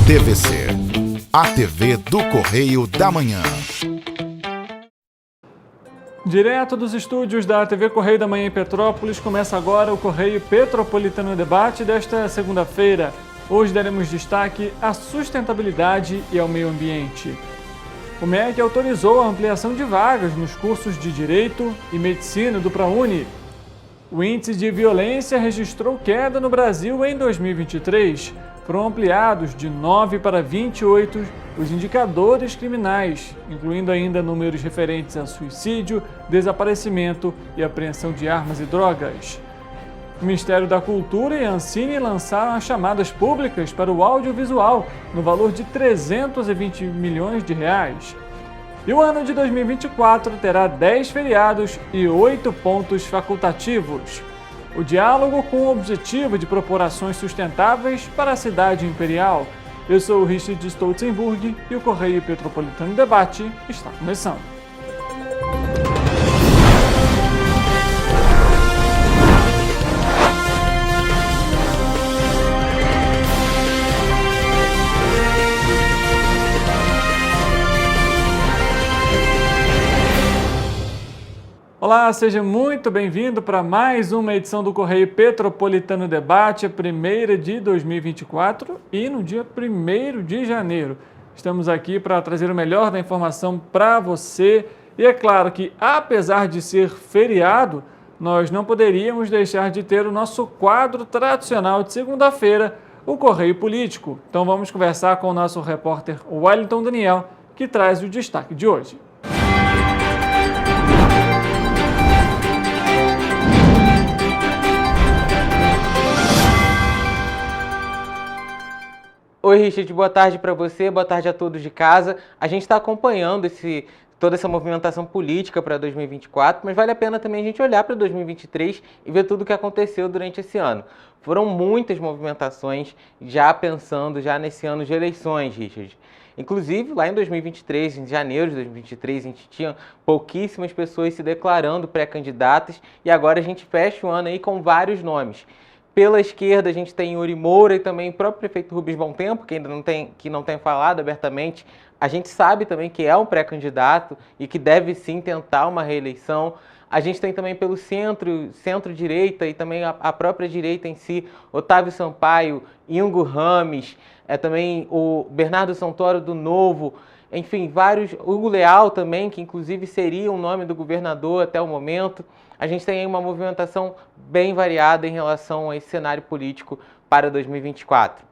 TVC, a TV do Correio da Manhã. Direto dos estúdios da TV Correio da Manhã em Petrópolis, começa agora o Correio Petropolitano Debate desta segunda-feira. Hoje daremos destaque à sustentabilidade e ao meio ambiente. O MEC autorizou a ampliação de vagas nos cursos de Direito e Medicina do ProUni. O índice de violência registrou queda no Brasil em 2023. Foram ampliados de 9 para 28 os indicadores criminais, incluindo ainda números referentes a suicídio, desaparecimento e apreensão de armas e drogas. O Ministério da Cultura e a Ancine lançaram as chamadas públicas para o audiovisual, no valor de 320 milhões de reais. E o ano de 2024 terá 10 feriados e 8 pontos facultativos. O diálogo com o objetivo de propor ações sustentáveis para a cidade imperial. Eu sou o Richard Stolzenburg e o Correio Petropolitano Debate está começando. Olá, seja muito bem-vindo para mais uma edição do Correio Petropolitano Debate, a primeira de 2024 e no dia 1º de janeiro. Estamos aqui para trazer o melhor da informação para você e é claro que, apesar de ser feriado, nós não poderíamos deixar de ter o nosso quadro tradicional de segunda-feira, o Correio Político. Então vamos conversar com o nosso repórter Wellington Daniel, que traz o destaque de hoje. Oi, Richard, boa tarde para você, boa tarde a todos de casa. A gente está acompanhando toda essa movimentação política para 2024, mas vale a pena também a gente olhar para 2023 e ver tudo o que aconteceu durante esse ano. Foram muitas movimentações já pensando nesse ano de eleições, Richard. Inclusive, lá em 2023, em janeiro de 2023, a gente tinha pouquíssimas pessoas se declarando pré-candidatas e agora a gente fecha o ano aí com vários nomes. Pela esquerda, a gente tem Yuri Moura e também o próprio prefeito Rubens Bom Tempo, que ainda não tem falado abertamente. A gente sabe também que é um pré-candidato e que deve sim tentar uma reeleição. A gente tem também pelo centro-direita e também a própria direita em si, Otávio Sampaio, Ingo Rames, também o Bernardo Santoro do Novo, enfim, vários, Hugo Leal também, que inclusive seria o nome do governador até o momento. A gente tem aí uma movimentação bem variada em relação a esse cenário político para 2024.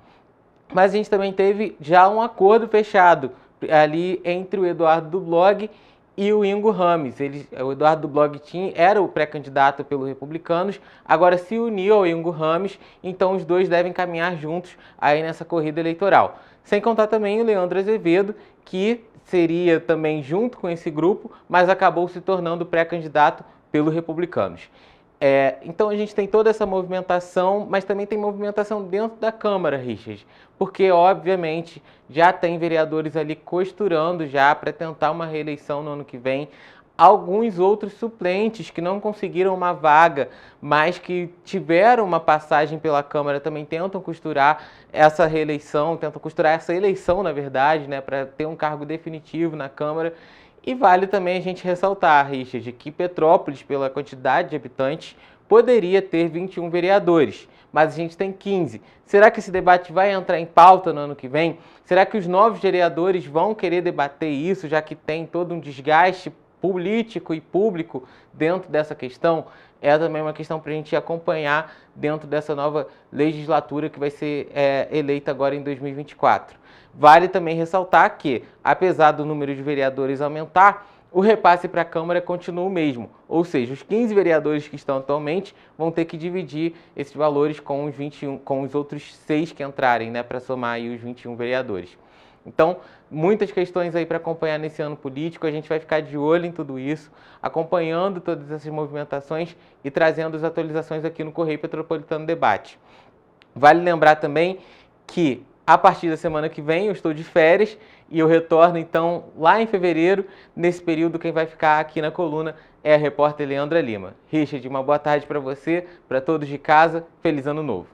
Mas a gente também teve já um acordo fechado ali entre o Eduardo do Blog e o Ingo Rames. O Eduardo do Blog era o pré-candidato pelos Republicanos, agora se uniu ao Ingo Rames, então os dois devem caminhar juntos aí nessa corrida eleitoral. Sem contar também o Leandro Azevedo, que seria também junto com esse grupo, mas acabou se tornando pré-candidato pelos Republicanos. Então a gente tem toda essa movimentação, mas também tem movimentação dentro da Câmara, Richard, porque obviamente já tem vereadores ali costurando já para tentar uma reeleição no ano que vem. Alguns outros suplentes que não conseguiram uma vaga, mas que tiveram uma passagem pela Câmara também tentam costurar essa reeleição, tentam costurar essa eleição, na verdade, né, para ter um cargo definitivo na Câmara. E vale também a gente ressaltar, Richard, que Petrópolis, pela quantidade de habitantes, poderia ter 21 vereadores, mas a gente tem 15. Será que esse debate vai entrar em pauta no ano que vem? Será que os novos vereadores vão querer debater isso, já que tem todo um desgaste político e público dentro dessa questão? É também uma questão para a gente acompanhar dentro dessa nova legislatura que vai ser eleita agora em 2024. Vale também ressaltar que, apesar do número de vereadores aumentar, o repasse para a Câmara continua o mesmo. Ou seja, os 15 vereadores que estão atualmente vão ter que dividir esses valores com os 21, com os outros 6 que entrarem, né, para somar aí os 21 vereadores. Então, muitas questões aí para acompanhar nesse ano político, a gente vai ficar de olho em tudo isso, acompanhando todas essas movimentações e trazendo as atualizações aqui no Correio Petropolitano Debate. Vale lembrar também que a partir da semana que vem eu estou de férias e eu retorno então lá em fevereiro. Nesse período quem vai ficar aqui na coluna é a repórter Leandra Lima. Richard, uma boa tarde para você, para todos de casa, feliz ano novo.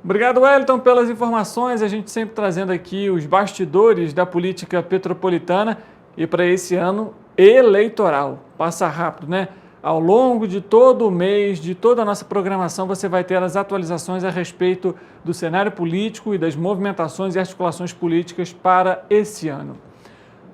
Obrigado, Wellington, pelas informações. A gente sempre trazendo aqui os bastidores da política petropolitana e para esse ano eleitoral. Passa rápido, né? Ao longo de todo o mês, de toda a nossa programação, você vai ter as atualizações a respeito do cenário político e das movimentações e articulações políticas para esse ano.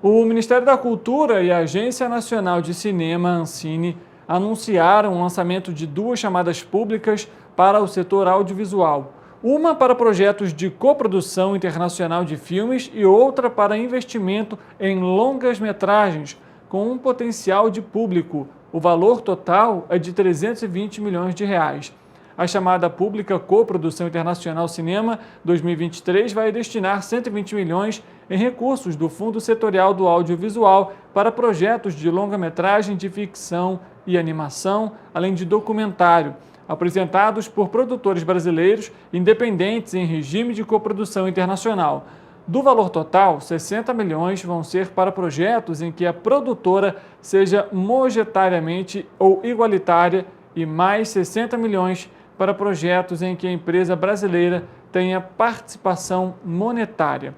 O Ministério da Cultura e a Agência Nacional de Cinema, Ancine, anunciaram o lançamento de 2 chamadas públicas para o setor audiovisual. Uma para projetos de coprodução internacional de filmes e outra para investimento em longas-metragens, com um potencial de público. O valor total é de R$ 320 milhões. A chamada pública Coprodução Internacional Cinema 2023 vai destinar 120 milhões em recursos do Fundo Setorial do Audiovisual para projetos de longa-metragem de ficção e animação, além de documentário, apresentados por produtores brasileiros independentes em regime de coprodução internacional. Do valor total, 60 milhões vão ser para projetos em que a produtora seja monetariamente ou igualitária e mais 60 milhões para projetos em que a empresa brasileira tenha participação monetária.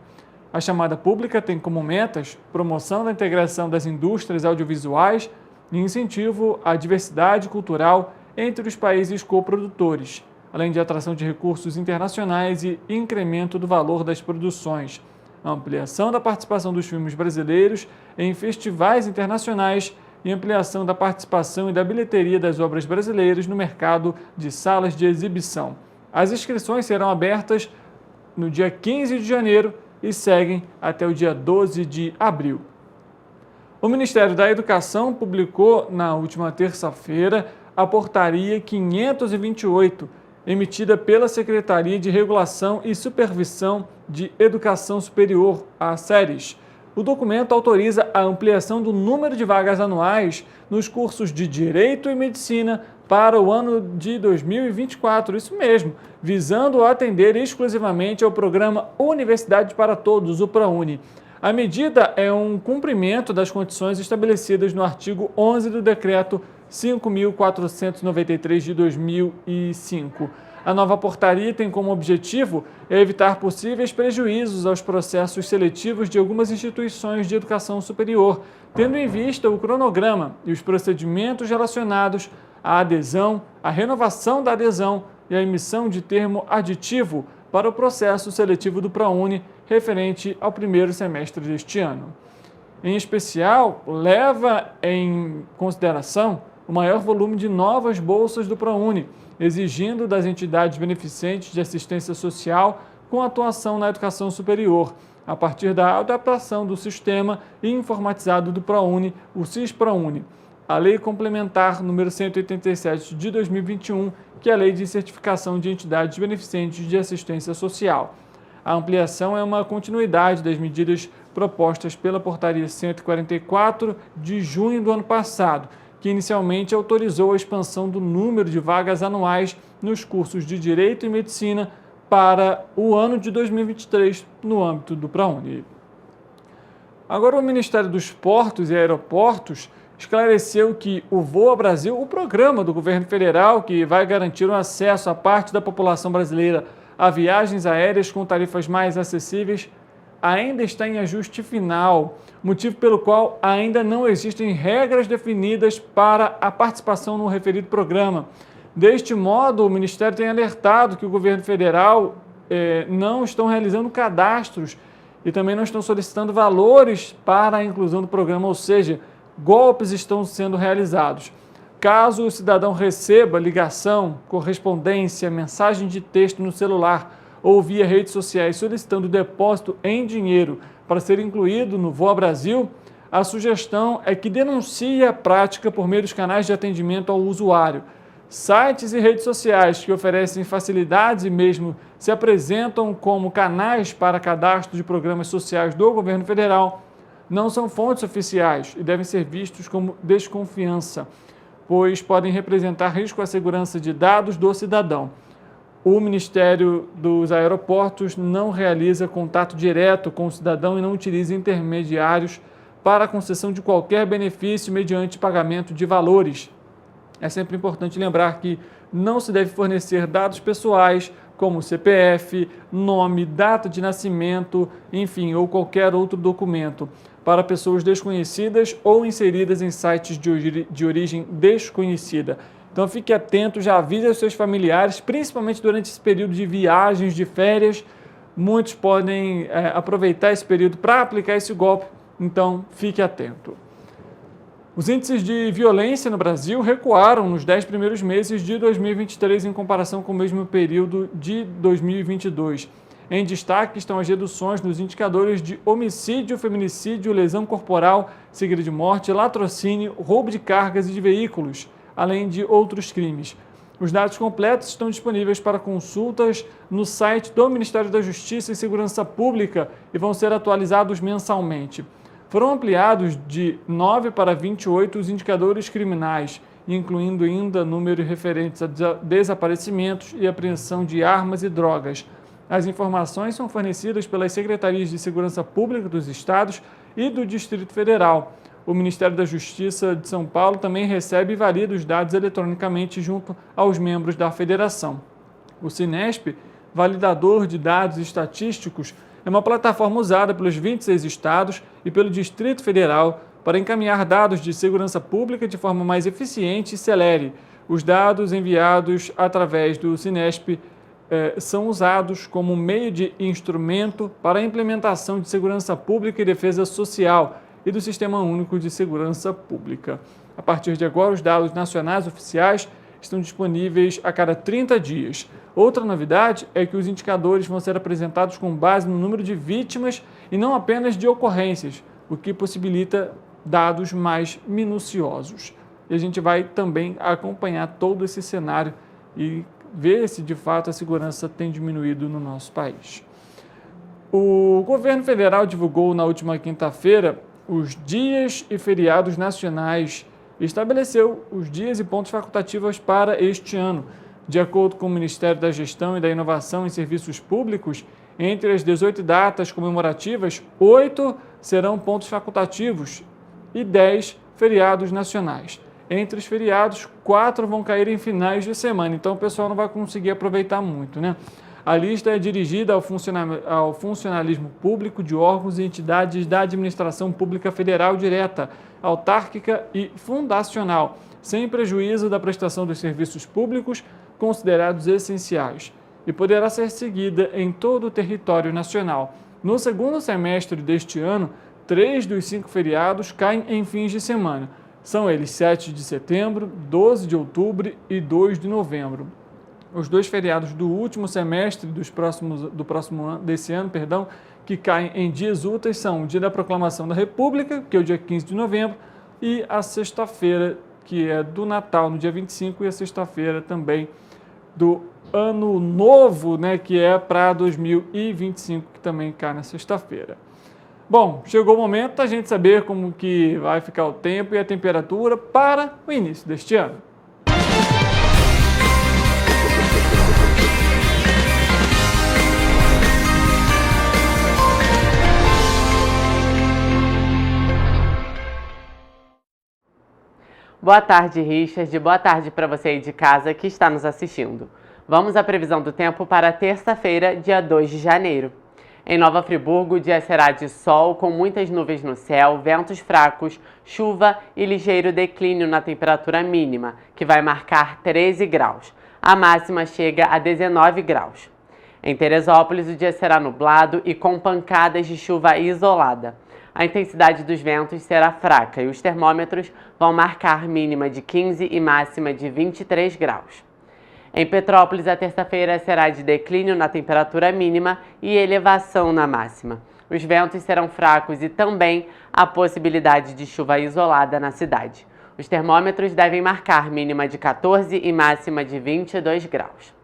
A chamada pública tem como metas promoção da integração das indústrias audiovisuais e incentivo à diversidade cultural entre os países coprodutores, além de atração de recursos internacionais e incremento do valor das produções, ampliação da participação dos filmes brasileiros em festivais internacionais e ampliação da participação e da bilheteria das obras brasileiras no mercado de salas de exibição. As inscrições serão abertas no dia 15 de janeiro e seguem até o dia 12 de abril. O Ministério da Educação publicou na última terça-feira a Portaria 528, emitida pela Secretaria de Regulação e Supervisão de Educação Superior, a SERES. O documento autoriza a ampliação do número de vagas anuais nos cursos de Direito e Medicina para o ano de 2024, isso mesmo, visando atender exclusivamente ao programa Universidade para Todos, o ProUni. A medida é um cumprimento das condições estabelecidas no artigo 11 do Decreto 5.493 de 2005. A nova portaria tem como objetivo evitar possíveis prejuízos aos processos seletivos de algumas instituições de educação superior, tendo em vista o cronograma e os procedimentos relacionados à adesão, à renovação da adesão e à emissão de termo aditivo para o processo seletivo do ProUni referente ao primeiro semestre deste ano. Em especial, leva em consideração o maior volume de novas bolsas do ProUni, exigindo das entidades beneficentes de assistência social com atuação na educação superior, a partir da adaptação do sistema informatizado do ProUni, o SIS-ProUni. A Lei Complementar número 187 de 2021, que é a Lei de Certificação de Entidades Beneficentes de Assistência Social. A ampliação é uma continuidade das medidas propostas pela Portaria 144 de junho do ano passado, que inicialmente autorizou a expansão do número de vagas anuais nos cursos de Direito e Medicina para o ano de 2023 no âmbito do ProUni. Agora, o Ministério dos Portos e Aeroportos esclareceu que o Voa Brasil, o programa do governo federal que vai garantir o acesso a parte da população brasileira a viagens aéreas com tarifas mais acessíveis, ainda está em ajuste final, motivo pelo qual ainda não existem regras definidas para a participação no referido programa. Deste modo, o Ministério tem alertado que o governo federal não estão realizando cadastros e também não estão solicitando valores para a inclusão do programa, ou seja, golpes estão sendo realizados. Caso o cidadão receba ligação, correspondência, mensagem de texto no celular ou via redes sociais solicitando depósito em dinheiro para ser incluído no Voa Brasil, a sugestão é que denuncie a prática por meio dos canais de atendimento ao usuário. Sites e redes sociais que oferecem facilidades e mesmo se apresentam como canais para cadastro de programas sociais do governo federal não são fontes oficiais e devem ser vistos como desconfiança, pois podem representar risco à segurança de dados do cidadão. O Ministério dos Aeroportos não realiza contato direto com o cidadão e não utiliza intermediários para a concessão de qualquer benefício mediante pagamento de valores. É sempre importante lembrar que não se deve fornecer dados pessoais como CPF, nome, data de nascimento, enfim, ou qualquer outro documento, para pessoas desconhecidas ou inseridas em sites de origem desconhecida. Então fique atento, já avise aos seus familiares, principalmente durante esse período de viagens, de férias. Muitos podem aproveitar esse período para aplicar esse golpe, então fique atento. Os índices de violência no Brasil recuaram nos 10 primeiros meses de 2023 em comparação com o mesmo período de 2022. Em destaque estão as reduções nos indicadores de homicídio, feminicídio, lesão corporal, seguida de morte, latrocínio, roubo de cargas e de veículos, além de outros crimes. Os dados completos estão disponíveis para consultas no site do Ministério da Justiça e Segurança Pública e vão ser atualizados mensalmente. Foram ampliados de 9 para 28 os indicadores criminais, incluindo ainda números referentes a desaparecimentos e apreensão de armas e drogas. As informações são fornecidas pelas Secretarias de Segurança Pública dos Estados e do Distrito Federal. O Ministério da Justiça de São Paulo também recebe e valida os dados eletronicamente junto aos membros da federação. O Cinesp, validador de dados estatísticos, é uma plataforma usada pelos 26 estados e pelo Distrito Federal para encaminhar dados de segurança pública de forma mais eficiente e celere. Os dados enviados através do Cinesp são usados como meio de instrumento para a implementação de segurança pública e defesa social e do Sistema Único de Segurança Pública. A partir de agora, os dados nacionais oficiais estão disponíveis a cada 30 dias. Outra novidade é que os indicadores vão ser apresentados com base no número de vítimas e não apenas de ocorrências, o que possibilita dados mais minuciosos. E a gente vai também acompanhar todo esse cenário e ver se de fato a segurança tem diminuído no nosso país. O governo federal divulgou na última quinta-feira os dias e feriados nacionais e estabeleceu os dias e pontos facultativos para este ano. De acordo com o Ministério da Gestão e da Inovação em Serviços Públicos, entre as 18 datas comemorativas, 8 serão pontos facultativos e 10 feriados nacionais. Entre os feriados, 4 vão cair em finais de semana, então o pessoal não vai conseguir aproveitar muito, né? A lista é dirigida ao funcionalismo público de órgãos e entidades da administração pública federal direta, autárquica e fundacional, sem prejuízo da prestação dos serviços públicos considerados essenciais, e poderá ser seguida em todo o território nacional. No segundo semestre deste ano, 3 dos 5 feriados caem em fins de semana. São eles 7 de setembro, 12 de outubro e 2 de novembro. Os 2 feriados do último semestre desse ano, que caem em dias úteis, são o Dia da Proclamação da República, que é o dia 15 de novembro, e a sexta-feira, que é do Natal, no dia 25, e a sexta-feira também do Ano Novo, né, que é para 2025, que também cai na sexta-feira. Bom, chegou o momento da gente saber como que vai ficar o tempo e a temperatura para o início deste ano. Boa tarde, Richard. Boa tarde para você aí de casa que está nos assistindo. Vamos à previsão do tempo para terça-feira, dia 2 de janeiro. Em Nova Friburgo, o dia será de sol, com muitas nuvens no céu, ventos fracos, chuva e ligeiro declínio na temperatura mínima, que vai marcar 13 graus. A máxima chega a 19 graus. Em Teresópolis, o dia será nublado e com pancadas de chuva isolada. A intensidade dos ventos será fraca e os termômetros vão marcar mínima de 15 e máxima de 23 graus. Em Petrópolis, a terça-feira será de declínio na temperatura mínima e elevação na máxima. Os ventos serão fracos e também há possibilidade de chuva isolada na cidade. Os termômetros devem marcar mínima de 14 e máxima de 22 graus.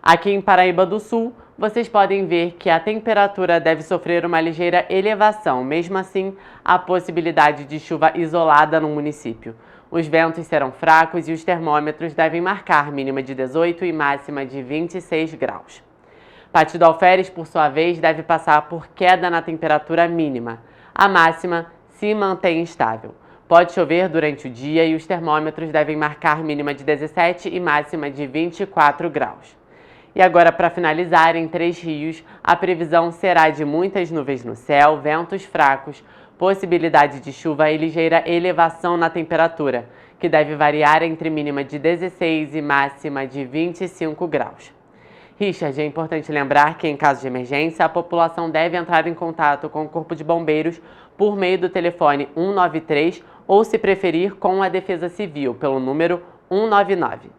Aqui em Paraíba do Sul, vocês podem ver que a temperatura deve sofrer uma ligeira elevação, mesmo assim, há possibilidade de chuva isolada no município. Os ventos serão fracos e os termômetros devem marcar mínima de 18 e máxima de 26 graus. Pati do Alferes, por sua vez, deve passar por queda na temperatura mínima. A máxima se mantém estável. Pode chover durante o dia e os termômetros devem marcar mínima de 17 e máxima de 24 graus. E agora, para finalizar, em Três Rios, a previsão será de muitas nuvens no céu, ventos fracos, possibilidade de chuva e ligeira elevação na temperatura, que deve variar entre mínima de 16 e máxima de 25 graus. Richard, é importante lembrar que, em caso de emergência, a população deve entrar em contato com o Corpo de Bombeiros por meio do telefone 193 ou, se preferir, com a Defesa Civil, pelo número 199.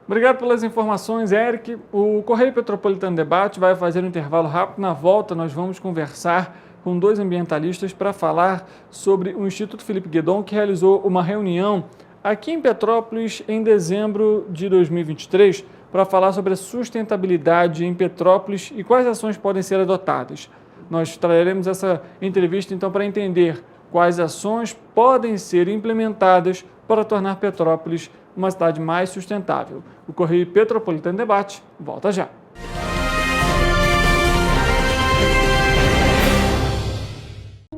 Obrigado pelas informações, Eric. O Correio Petropolitano Debate vai fazer um intervalo rápido. Na volta, nós vamos conversar com dois ambientalistas para falar sobre o Instituto Felipe Guedon, que realizou uma reunião aqui em Petrópolis em dezembro de 2023 para falar sobre a sustentabilidade em Petrópolis e quais ações podem ser adotadas. Nós traremos essa entrevista, então, para entender quais ações podem ser implementadas para tornar Petrópolis uma cidade mais sustentável. O Correio Petropolitano Debate volta já.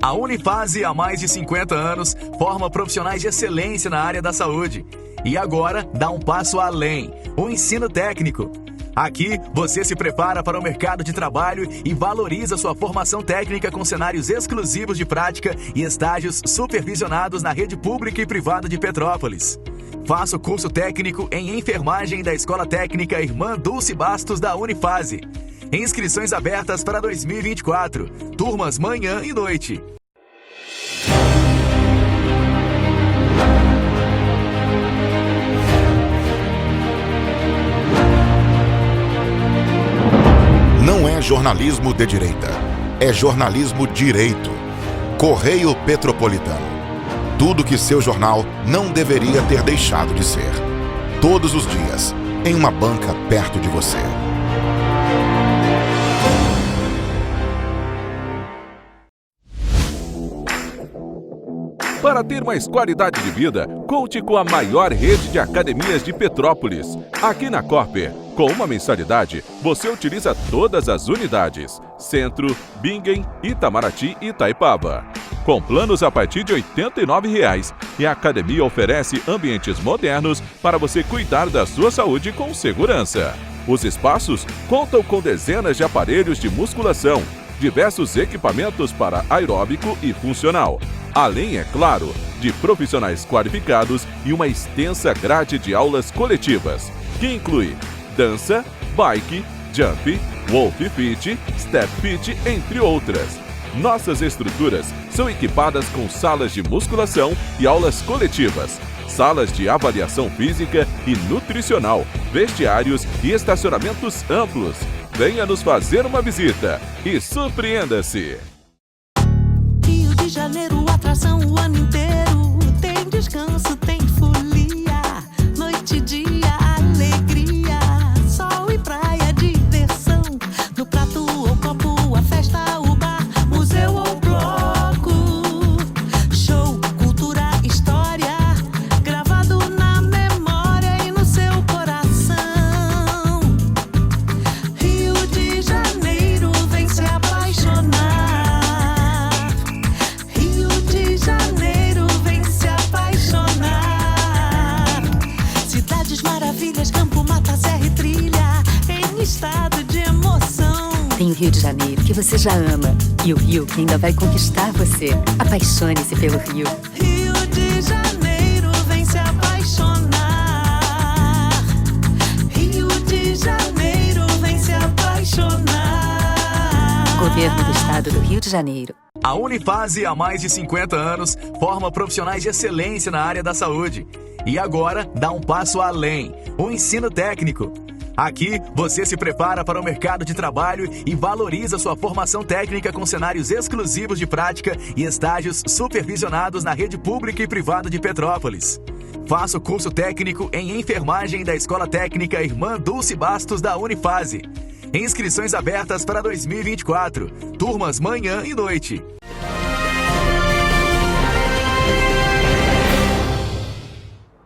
A Unifase, há mais de 50 anos, forma profissionais de excelência na área da saúde. E agora dá um passo além, o ensino técnico. Aqui, você se prepara para o mercado de trabalho e valoriza sua formação técnica com cenários exclusivos de prática e estágios supervisionados na rede pública e privada de Petrópolis. Faça o curso técnico em enfermagem da Escola Técnica Irmã Dulce Bastos da Unifase. Inscrições abertas para 2024. Turmas manhã e noite. Não é jornalismo de direita, é jornalismo direito. Correio Petropolitano. Tudo que seu jornal não deveria ter deixado de ser. Todos os dias, em uma banca perto de você. Para ter mais qualidade de vida, conte com a maior rede de academias de Petrópolis. Aqui na Corper, com uma mensalidade, você utiliza todas as unidades: Centro, Bingen, Itamaraty e Itaipava. Com planos a partir de R$ 89,00, e a academia oferece ambientes modernos para você cuidar da sua saúde com segurança. Os espaços contam com dezenas de aparelhos de musculação, diversos equipamentos para aeróbico e funcional, além, é claro, de profissionais qualificados e uma extensa grade de aulas coletivas, que inclui dança, bike, jump, wolf fit, step fit, entre outras. Nossas estruturas são equipadas com salas de musculação e aulas coletivas, salas de avaliação física e nutricional, vestiários e estacionamentos amplos. Venha nos fazer uma visita e surpreenda-se! Rio de Janeiro, atração o ano inteiro. Tem descanso, tem folia, noite e dia, alegria, sol e praia, diversão. No prato ou copo, a festa, o bar, museu ou bloco. Show, cultura, história, gravado na memória e no seu coração. Rio de Janeiro, vem se apaixonar. Rio de Janeiro, vem se apaixonar. Cidades maravilhas, campo, mata, serra e trilha, em estado de emoção. Tem o Rio de Janeiro, que você já ama, e o Rio, que ainda vai conquistar você. Apaixone-se pelo Rio. Rio de Janeiro, vem se apaixonar. Rio de Janeiro, vem se apaixonar. Governo do Estado do Rio de Janeiro. A Unifase, há mais de 50 anos, forma profissionais de excelência na área da saúde. E agora dá um passo além, o ensino técnico. Aqui, você se prepara para o mercado de trabalho e valoriza sua formação técnica com cenários exclusivos de prática e estágios supervisionados na rede pública e privada de Petrópolis. Faça o curso técnico em enfermagem da Escola Técnica Irmã Dulce Bastos da Unifase. Inscrições abertas para 2024. Turmas manhã e noite.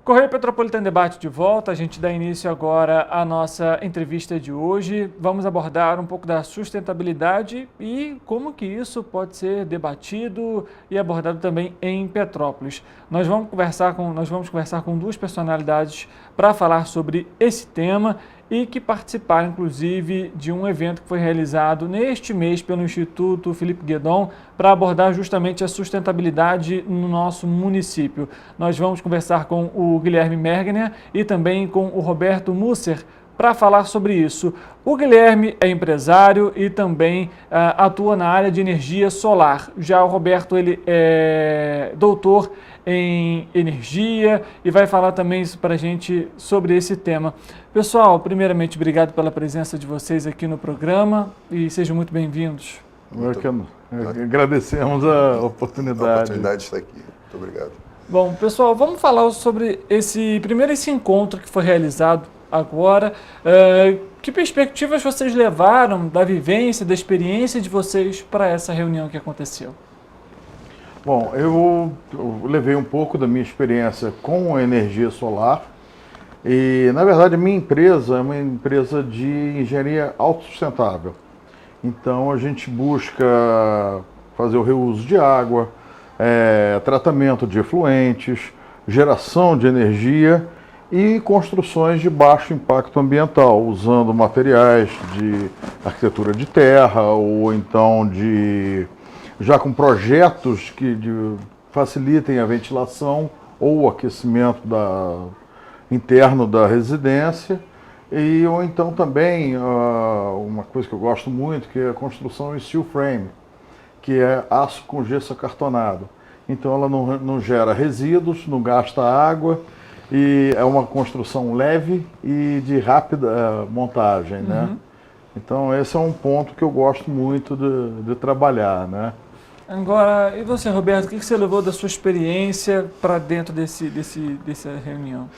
Correio Petropolitano Debate de volta, a gente dá início agora à nossa entrevista de hoje. Vamos abordar um pouco da sustentabilidade e como que isso pode ser debatido e abordado também em Petrópolis. Nós vamos conversar com duas personalidades para falar sobre esse tema e que participaram, inclusive, de um evento que foi realizado neste mês pelo Instituto Felipe Guedon para abordar justamente a sustentabilidade no nosso município. Nós vamos conversar com o Guilherme Mergner e também com o Roberto Musser para falar sobre isso. O Guilherme é empresário e também atua na área de energia solar. Já o Roberto, ele é doutor em energia e vai falar também para a gente sobre esse tema. Pessoal, primeiramente, obrigado pela presença de vocês aqui no programa e sejam muito bem-vindos. Agradecemos a oportunidade. A oportunidade de estar aqui. Muito obrigado. Bom, pessoal, vamos falar sobre esse encontro que foi realizado agora. Que perspectivas vocês levaram da vivência, da experiência de vocês para essa reunião que aconteceu? Bom, eu levei um pouco da minha experiência com a energia solar e, na verdade, a minha empresa é uma empresa de engenharia autossustentável. Então, a gente busca fazer o reuso de água, tratamento de efluentes, geração de energia e construções de baixo impacto ambiental, usando materiais de arquitetura de terra ou então já com projetos que facilitem a ventilação ou o aquecimento interno da residência, ou então também uma coisa que eu gosto muito, que é a construção em steel frame, que é aço com gesso acartonado. Então ela não gera resíduos, não gasta água e é uma construção leve e de rápida montagem, né? Então esse é um ponto que eu gosto muito de trabalhar, né? Agora, e você, Roberto, o que você levou da sua experiência para dentro dessa reunião?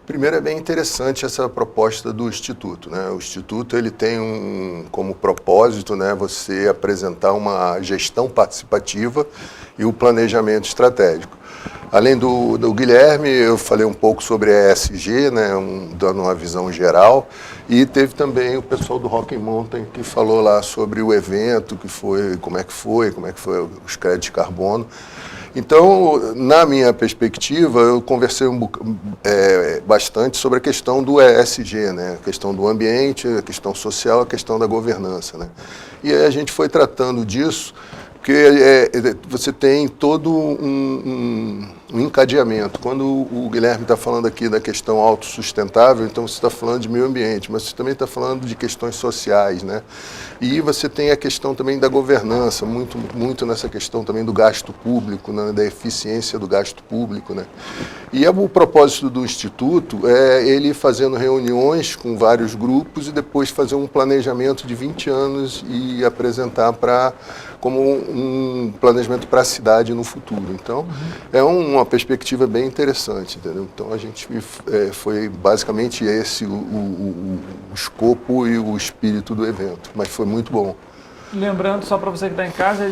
Primeiro, é bem interessante essa proposta do Instituto, né? O Instituto ele tem como propósito, né, você apresentar uma gestão participativa e o planejamento estratégico. Além do Guilherme, eu falei um pouco sobre a ESG, né, dando uma visão geral, e teve também o pessoal do Rock Mountain que falou lá sobre o evento, como é que foi os créditos de carbono. Então, na minha perspectiva, eu conversei bastante sobre a questão do ESG, né? A questão do ambiente, a questão social, a questão da governança, né? E aí a gente foi tratando disso, porque você tem todo um encadeamento. Quando o Guilherme está falando aqui da questão autossustentável, então você está falando de meio ambiente, mas você também está falando de questões sociais, né? E você tem a questão também da governança, muito nessa questão também do gasto público, né? Da eficiência do gasto público, né? E o propósito do Instituto é ele fazendo reuniões com vários grupos e depois fazer um planejamento de 20 anos e apresentar como um planejamento para a cidade no futuro. Então, é uma perspectiva bem interessante, entendeu? Então, a gente foi basicamente esse o escopo e o espírito do evento, mas foi muito bom. Lembrando, só para você que está em casa,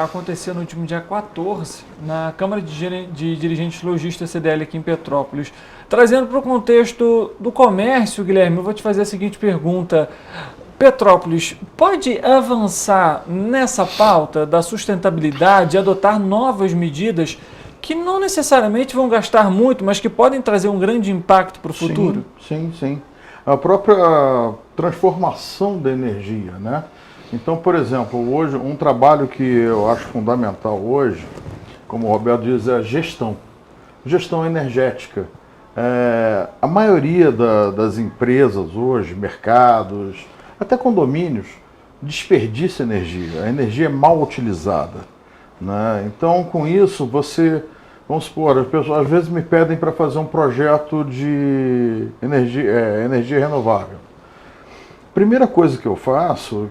aconteceu no último dia 14, na Câmara de Dirigentes Lojistas CDL aqui em Petrópolis. Trazendo para o contexto do comércio, Guilherme, eu vou te fazer a seguinte pergunta. Petrópolis pode avançar nessa pauta da sustentabilidade, adotar novas medidas que não necessariamente vão gastar muito, mas que podem trazer um grande impacto para o futuro? Sim. A própria transformação da energia, né? Então, por exemplo, hoje, um trabalho que eu acho fundamental hoje, como o Roberto diz, é a gestão energética. A maioria das empresas hoje, mercados, até condomínios, desperdiça energia. A energia é mal utilizada, né? Então, com isso, vamos supor, as pessoas às vezes me pedem para fazer um projeto de energia renovável. Primeira coisa que eu faço,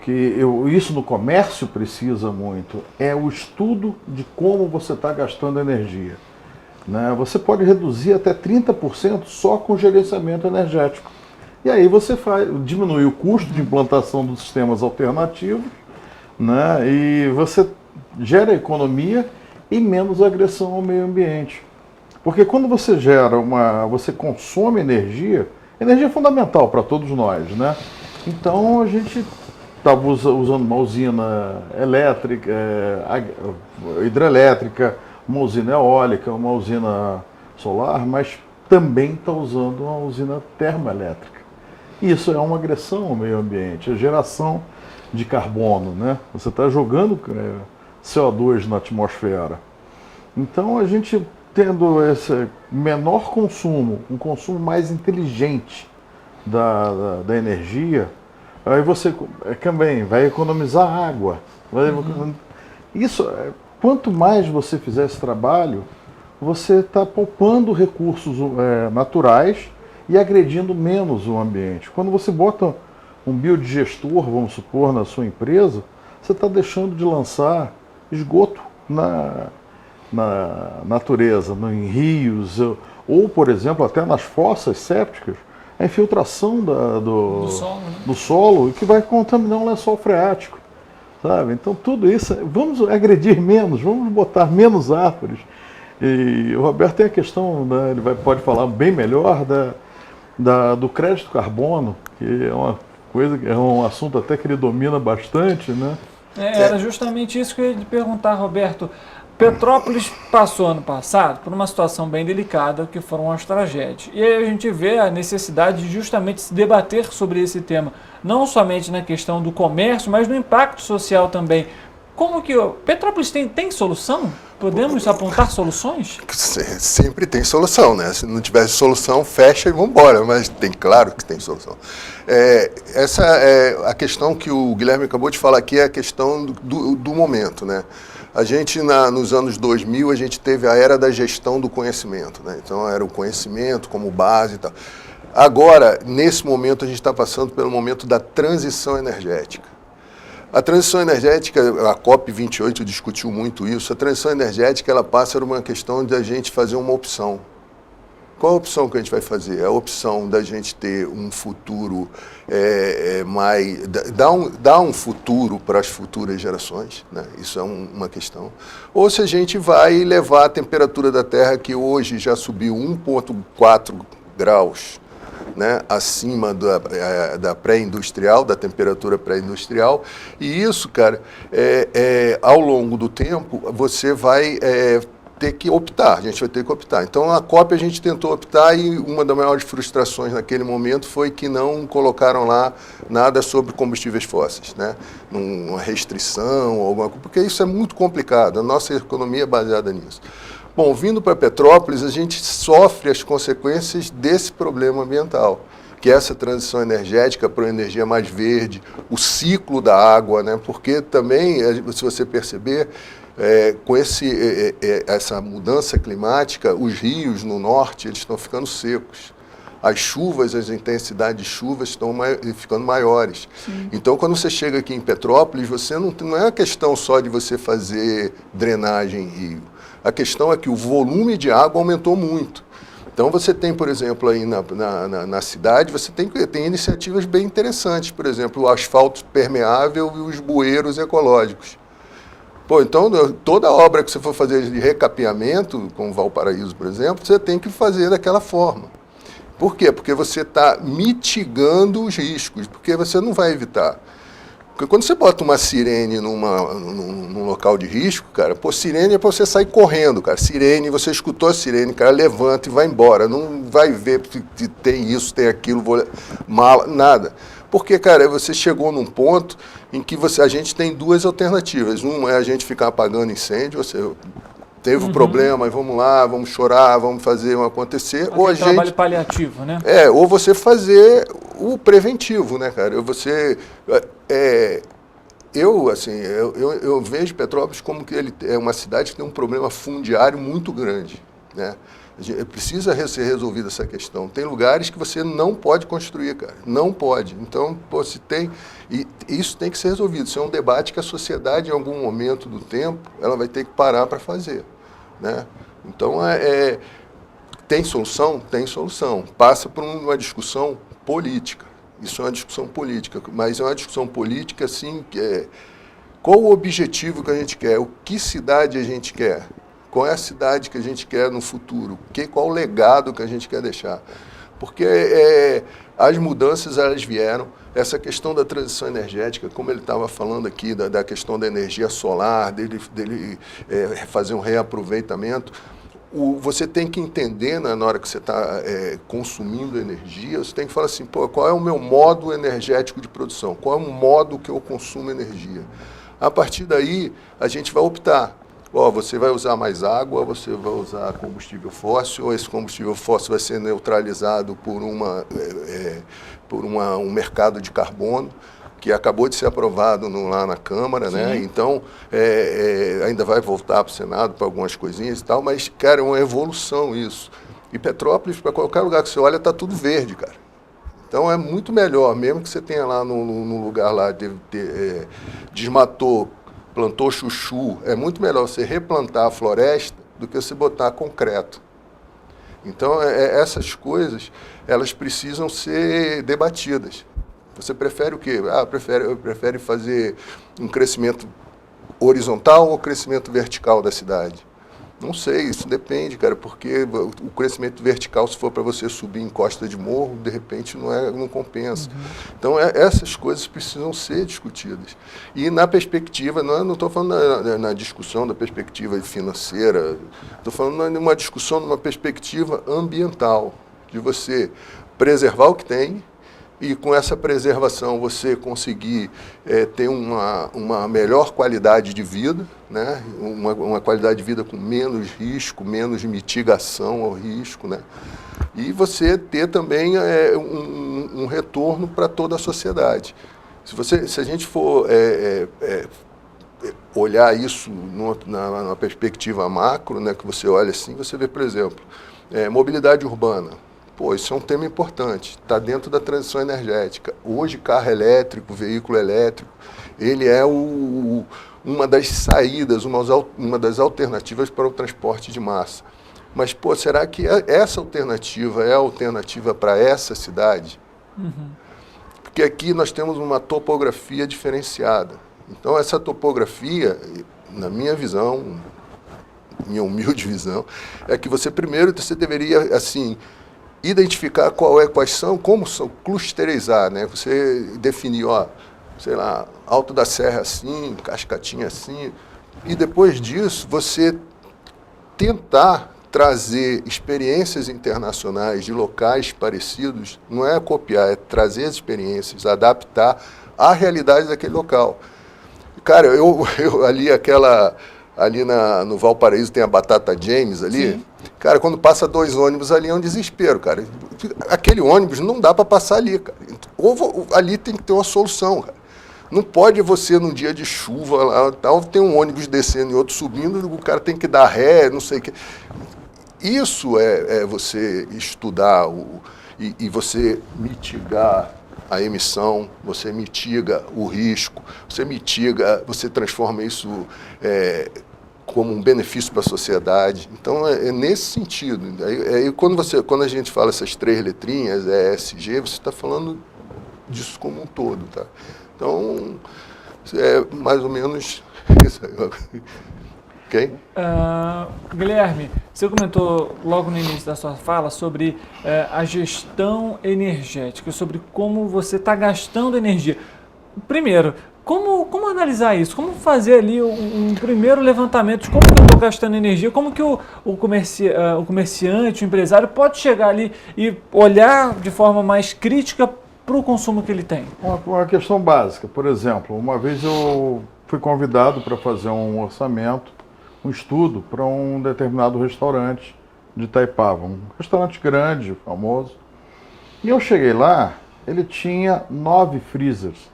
isso no comércio precisa muito, é o estudo de como você está gastando energia, né? Você pode reduzir até 30% só com gerenciamento energético. E aí você diminui o custo de implantação dos sistemas alternativos, né? E você gera economia e menos agressão ao meio ambiente. Porque quando você você consome energia é fundamental para todos nós, né? Então a gente estava usando uma usina elétrica, hidrelétrica, uma usina eólica, uma usina solar, mas também está usando uma usina termoelétrica. Isso é uma agressão ao meio ambiente, a geração de carbono, né? Você está jogando CO2 na atmosfera. Então a gente tendo esse menor consumo, um consumo mais inteligente da energia, aí você também vai economizar água. Isso, quanto mais você fizer esse trabalho, você está poupando recursos naturais e agredindo menos o ambiente. Quando você bota um biodigestor, vamos supor, na sua empresa, você está deixando de lançar esgoto na natureza, em rios, ou, por exemplo, até nas fossas sépticas, a infiltração do solo, que vai contaminar um lençol freático, sabe? Então, tudo isso, vamos agredir menos, vamos botar menos árvores. E o Roberto tem a questão, né, ele pode falar bem melhor do crédito carbono, que é uma coisa, é um assunto até que ele domina bastante, né? Era justamente isso que eu ia te perguntar, Roberto. Petrópolis passou ano passado por uma situação bem delicada, que foram as tragédias. E aí a gente vê a necessidade de justamente se debater sobre esse tema, não somente na questão do comércio, mas no impacto social também. Como que Petrópolis tem solução? Podemos apontar soluções? Sempre tem solução, né? Se não tivesse solução, fecha e vamos embora, mas claro que tem solução. Essa é a questão que o Guilherme acabou de falar aqui, é a questão do momento, né? A gente, nos anos 2000, a gente teve a era da gestão do conhecimento, né? Então, era o conhecimento como base e tal. Agora, nesse momento, a gente está passando pelo momento da transição energética. A transição energética, a COP28 discutiu muito isso, a transição energética ela passa por uma questão de a gente fazer uma opção. Qual a opção que a gente vai fazer? A opção da gente ter um futuro dar um futuro para as futuras gerações, né? Isso é uma questão. Ou se a gente vai levar a temperatura da Terra, que hoje já subiu 1,4 graus, né, acima da pré-industrial, da temperatura pré-industrial, e isso, cara, ao longo do tempo, você vai ter que optar, a gente vai ter que optar. Então, a COP a gente tentou optar e uma das maiores frustrações naquele momento foi que não colocaram lá nada sobre combustíveis fósseis, né, uma restrição, alguma coisa, porque isso é muito complicado, a nossa economia é baseada nisso. Bom, vindo para Petrópolis, a gente sofre as consequências desse problema ambiental, que é essa transição energética para uma energia mais verde, o ciclo da água, né? Porque também, se você perceber, com essa mudança climática, os rios no norte eles estão ficando secos. As chuvas, as intensidades de chuvas estão ficando maiores. Sim. Então, quando você chega aqui em Petrópolis, você não é uma questão só de você fazer drenagem em rio. A questão é que o volume de água aumentou muito. Então, você tem, por exemplo, aí na cidade, você tem iniciativas bem interessantes. Por exemplo, o asfalto permeável e os bueiros ecológicos. Pô, então, toda obra que você for fazer de recapeamento, como Valparaíso, por exemplo, você tem que fazer daquela forma. Por quê? Porque você está mitigando os riscos, porque você não vai evitar. Porque quando você bota uma sirene num local de risco, cara, pô, sirene é para você sair correndo, cara. Sirene, você escutou a sirene, cara, levanta e vai embora. Não vai ver se tem isso, tem aquilo, mala, nada. Porque, cara, você chegou num ponto em que a gente tem duas alternativas. Uma é a gente ficar apagando incêndio, você teve um problema, mas vamos lá, vamos chorar, vamos fazer acontecer. Ou trabalho paliativo, né? Ou você fazer o preventivo, né, cara? Eu vejo Petrópolis como que ele é uma cidade que tem um problema fundiário muito grande, né? Precisa ser resolvida essa questão. Tem lugares que você não pode construir, cara. Não pode. Então, pô, se tem... E isso tem que ser resolvido. Isso é um debate que a sociedade, em algum momento do tempo, ela vai ter que parar para fazer, né? Então, tem solução? Tem solução. Passa por uma discussão política. Isso é uma discussão política. Mas é uma discussão política, assim, qual o objetivo que a gente quer? Que cidade a gente quer? Qual é a cidade que a gente quer no futuro? Qual o legado que a gente quer deixar? Porque as mudanças, elas vieram. Essa questão da transição energética, como ele estava falando aqui, da questão da energia solar, dele fazer um reaproveitamento. você tem que entender, né, na hora que você está consumindo energia, você tem que falar assim, pô, qual é o meu modo energético de produção? Qual é o modo que eu consumo energia? A partir daí, a gente vai optar. Você vai usar mais água, você vai usar combustível fóssil, esse combustível fóssil vai ser neutralizado por um mercado de carbono, que acabou de ser aprovado lá na Câmara, né? Então, ainda vai voltar para o Senado para algumas coisinhas e tal, mas, cara, é uma evolução isso. E Petrópolis, para qualquer lugar que você olha, está tudo verde, cara. Então, é muito melhor, mesmo que você tenha lá no lugar lá, desmatou, plantou chuchu, é muito melhor você replantar a floresta do que você botar concreto. Então, essas coisas, elas precisam ser debatidas. Você prefere o quê? Prefere fazer um crescimento horizontal ou crescimento vertical da cidade? Não sei, isso depende, cara, porque o crescimento vertical, se for para você subir em costa de morro, de repente não compensa. Então, essas coisas precisam ser discutidas. E na perspectiva, não estou falando na discussão da perspectiva financeira, estou falando numa discussão, numa perspectiva ambiental, de você preservar o que tem, e com essa preservação você conseguir ter uma melhor qualidade de vida, né? Uma qualidade de vida com menos risco, menos mitigação ao risco, né? E você ter também um retorno para toda a sociedade. Se a gente for olhar isso numa perspectiva macro, né? Que você olha assim, você vê, por exemplo, mobilidade urbana. Pô, isso é um tema importante, está dentro da transição energética. Hoje, carro elétrico, veículo elétrico, ele é uma das saídas, uma das alternativas para o transporte de massa. Mas, pô, será que essa alternativa é a alternativa para essa cidade? Porque aqui nós temos uma topografia diferenciada. Então, essa topografia, na minha visão, minha humilde visão, é que você deveria, assim, identificar como são, clusterizar, né? Você definir, sei lá, Alto da Serra assim, Cascatinha assim, e depois disso você tentar trazer experiências internacionais de locais parecidos, não é copiar, é trazer as experiências, adaptar à realidade daquele local. Cara, eu ali no Valparaíso tem a Batata James ali. Sim. Cara, quando passa 2 ônibus ali é um desespero, cara. Aquele ônibus não dá para passar ali, cara. Ali tem que ter uma solução, cara. Não pode você, num dia de chuva, lá, tal, tem um ônibus descendo e outro subindo, o cara tem que dar ré, não sei o quê. Isso é você estudar e você mitigar a emissão, você mitiga o risco, você transforma isso como um benefício para a sociedade. Então, é nesse sentido. Aí, quando a gente fala essas 3 letrinhas, ESG, você está falando disso como um todo, tá? Então, é mais ou menos isso aí. Ok? Guilherme, você comentou logo no início da sua fala sobre a gestão energética, sobre como você está gastando energia. Primeiro, como analisar isso? Como fazer ali um primeiro levantamento de como que eu estou gastando energia? Como que o comerciante, o empresário pode chegar ali e olhar de forma mais crítica para o consumo que ele tem? Uma questão básica, por exemplo, uma vez eu fui convidado para fazer um orçamento, um estudo para um determinado restaurante de Itaipava, um restaurante grande, famoso. E eu cheguei lá, ele tinha 9 freezers.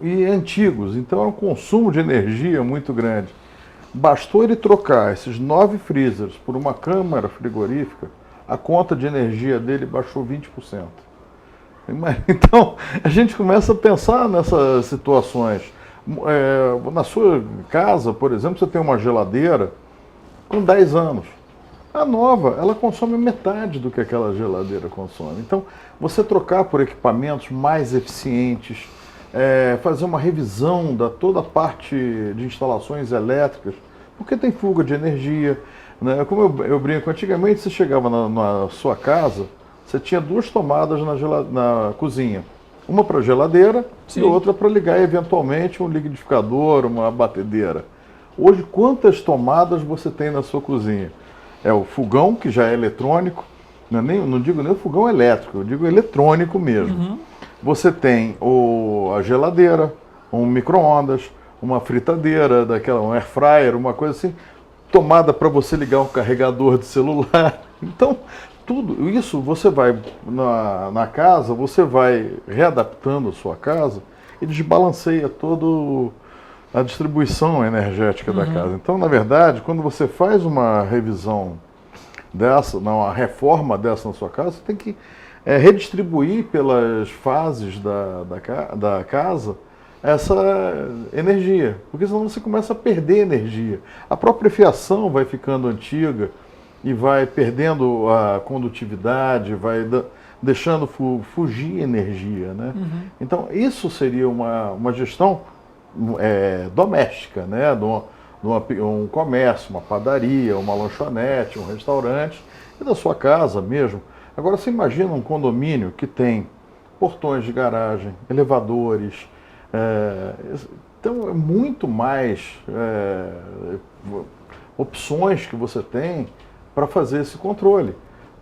E antigos, então era um consumo de energia muito grande. Bastou ele trocar esses 9 freezers por uma câmara frigorífica, a conta de energia dele baixou 20%. Então, a gente começa a pensar nessas situações. Na sua casa, por exemplo, você tem uma geladeira com 10 anos. A nova, ela consome metade do que aquela geladeira consome. Então, você trocar por equipamentos mais eficientes, fazer uma revisão da toda a parte de instalações elétricas, porque tem fuga de energia, né? Como eu brinco, antigamente você chegava na sua casa, você tinha 2 tomadas na cozinha. Uma para geladeira. Sim. E outra para ligar eventualmente um liquidificador, uma batedeira. Hoje, quantas tomadas você tem na sua cozinha? É o fogão, que já é eletrônico, não digo nem o fogão elétrico, eu digo eletrônico mesmo. Você tem a geladeira, um micro-ondas, uma fritadeira, um air fryer, uma coisa assim, tomada para você ligar um carregador de celular. Então, tudo isso você vai na casa, você vai readaptando a sua casa e desbalanceia toda a distribuição energética da casa. Então, na verdade, quando você faz uma revisão dessa, uma reforma dessa na sua casa, você tem que redistribuir pelas fases da casa essa energia, porque senão você começa a perder energia. A própria fiação vai ficando antiga e vai perdendo a condutividade, vai deixando fugir energia, né? Então, isso seria uma gestão doméstica, né? Um comércio, uma padaria, uma lanchonete, um restaurante, e da sua casa mesmo. Agora, você imagina um condomínio que tem portões de garagem, elevadores, então é muito mais opções que você tem para fazer esse controle,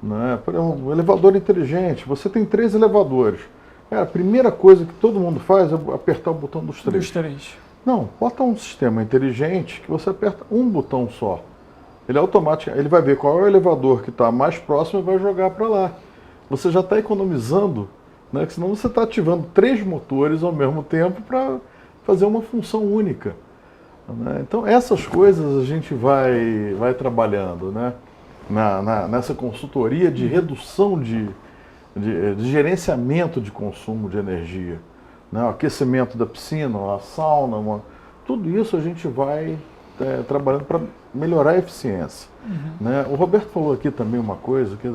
né? Por exemplo, um elevador inteligente, você tem 3 elevadores. A primeira coisa que todo mundo faz é apertar o botão dos 3. Não, bota um sistema inteligente que você aperta um botão só. Ele automaticamente, ele vai ver qual é o elevador que está mais próximo e vai jogar para lá. Você já está economizando, né? Senão você está ativando 3 motores ao mesmo tempo para fazer uma função única, né? Então essas coisas a gente vai trabalhando, né? Nessa consultoria de redução de gerenciamento de consumo de energia, né? O aquecimento da piscina, a sauna, tudo isso a gente vai trabalhando para melhorar a eficiência, né? O Roberto falou aqui também uma coisa que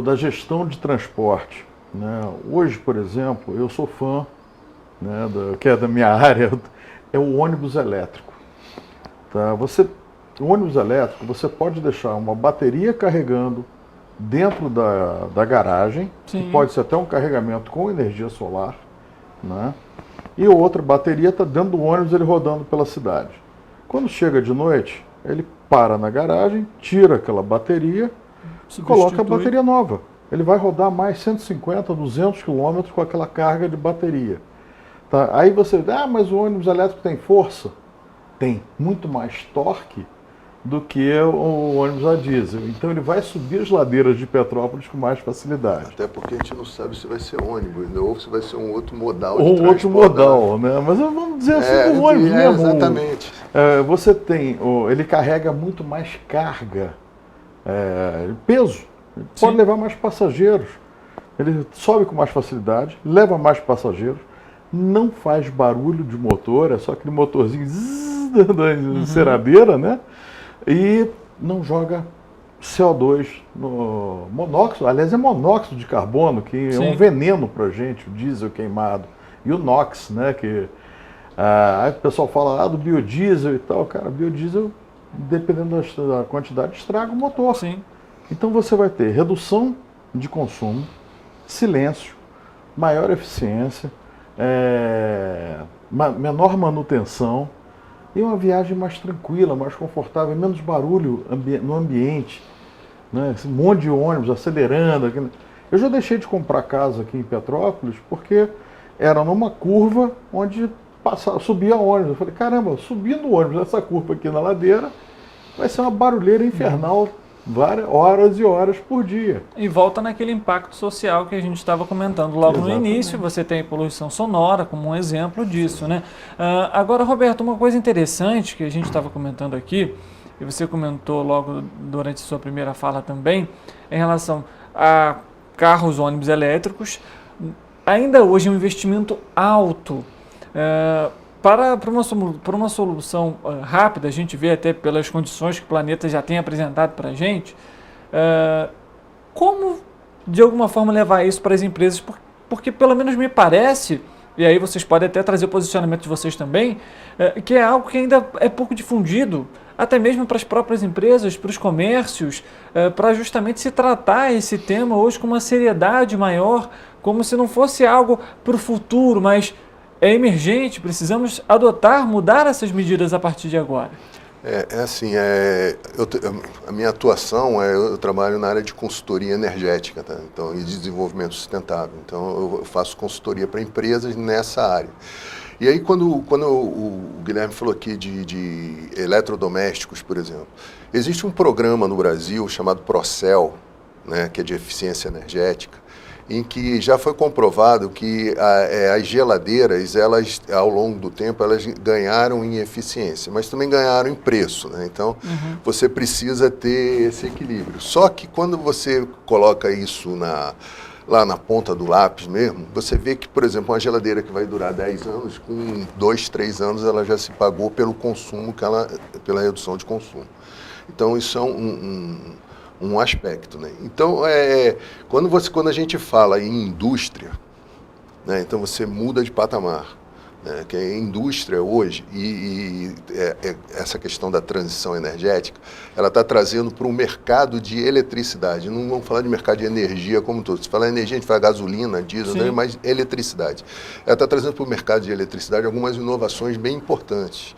da gestão de transporte, né? Hoje, por exemplo, eu sou fã, né, que é da minha área, é o ônibus elétrico. Tá? O ônibus elétrico, você pode deixar uma bateria carregando dentro da garagem, que pode ser até um carregamento com energia solar, né? E outra bateria está dentro do ônibus, ele rodando pela cidade. Quando chega de noite, ele para na garagem, tira aquela bateria e coloca a bateria nova. Ele vai rodar mais 150, 200 quilômetros com aquela carga de bateria. Tá? Aí você diz, mas o ônibus elétrico tem força? Tem muito mais torque do que o ônibus a diesel. Então ele vai subir as ladeiras de Petrópolis com mais facilidade. Até porque a gente não sabe se vai ser ônibus, né? Ou se vai ser um outro modal. Ou um outro modal, né? Mas vamos dizer assim, o ônibus mesmo. Exatamente. Você tem, ele carrega muito mais carga, peso. Ele pode levar mais passageiros. Ele sobe com mais facilidade, leva mais passageiros, não faz barulho de motor, é só aquele motorzinho da enceradeira, né? E não joga CO2 no monóxido, aliás é monóxido de carbono, que é um veneno para a gente, o diesel queimado. E o NOx, né? Que aí o pessoal fala do biodiesel e tal, cara, biodiesel, dependendo da quantidade, estraga o motor. Então você vai ter redução de consumo, silêncio, maior eficiência, menor manutenção e uma viagem mais tranquila, mais confortável, menos barulho no ambiente, né? Esse monte de ônibus acelerando. Eu já deixei de comprar casa aqui em Petrópolis porque era numa curva onde subia ônibus. Eu falei, caramba, subindo o ônibus nessa curva aqui na ladeira vai ser uma barulheira infernal, várias horas e horas por dia. E volta naquele impacto social que a gente estava comentando logo no início. Você tem poluição sonora como um exemplo disso, né? Agora, Roberto, uma coisa interessante que a gente estava comentando aqui, e você comentou logo durante sua primeira fala também, em relação a carros, ônibus elétricos, ainda hoje é um investimento alto. Para uma solução rápida, a gente vê até pelas condições que o planeta já tem apresentado para a gente, como de alguma forma levar isso para as empresas, porque pelo menos me parece, e aí vocês podem até trazer o posicionamento de vocês também, que é algo que ainda é pouco difundido, até mesmo para as próprias empresas, para os comércios, para justamente se tratar esse tema hoje com uma seriedade maior, como se não fosse algo para o futuro, mas é emergente, precisamos mudar essas medidas a partir de agora. A minha atuação eu trabalho na área de consultoria energética, tá? Então, e de desenvolvimento sustentável. Então, eu faço consultoria para empresas nessa área. E aí, quando o Guilherme falou aqui de eletrodomésticos, por exemplo, existe um programa no Brasil chamado Procel, né, que é de eficiência energética, em que já foi comprovado que as geladeiras, elas, ao longo do tempo, elas ganharam em eficiência, mas também ganharam em preço, né? Então, você precisa ter esse equilíbrio. Só que quando você coloca isso lá na ponta do lápis mesmo, você vê que, por exemplo, uma geladeira que vai durar 10 anos, com 2, 3 anos, ela já se pagou pelo consumo, pela redução de consumo. Então, isso é um aspecto, né? Então, quando a gente fala em indústria, né, então você muda de patamar, né, que a indústria hoje, essa questão da transição energética, ela está trazendo para o mercado de eletricidade. Não vamos falar de mercado de energia como todo. Se falar energia, a gente fala gasolina, diesel, né, mas eletricidade. Ela está trazendo para o mercado de eletricidade algumas inovações bem importantes.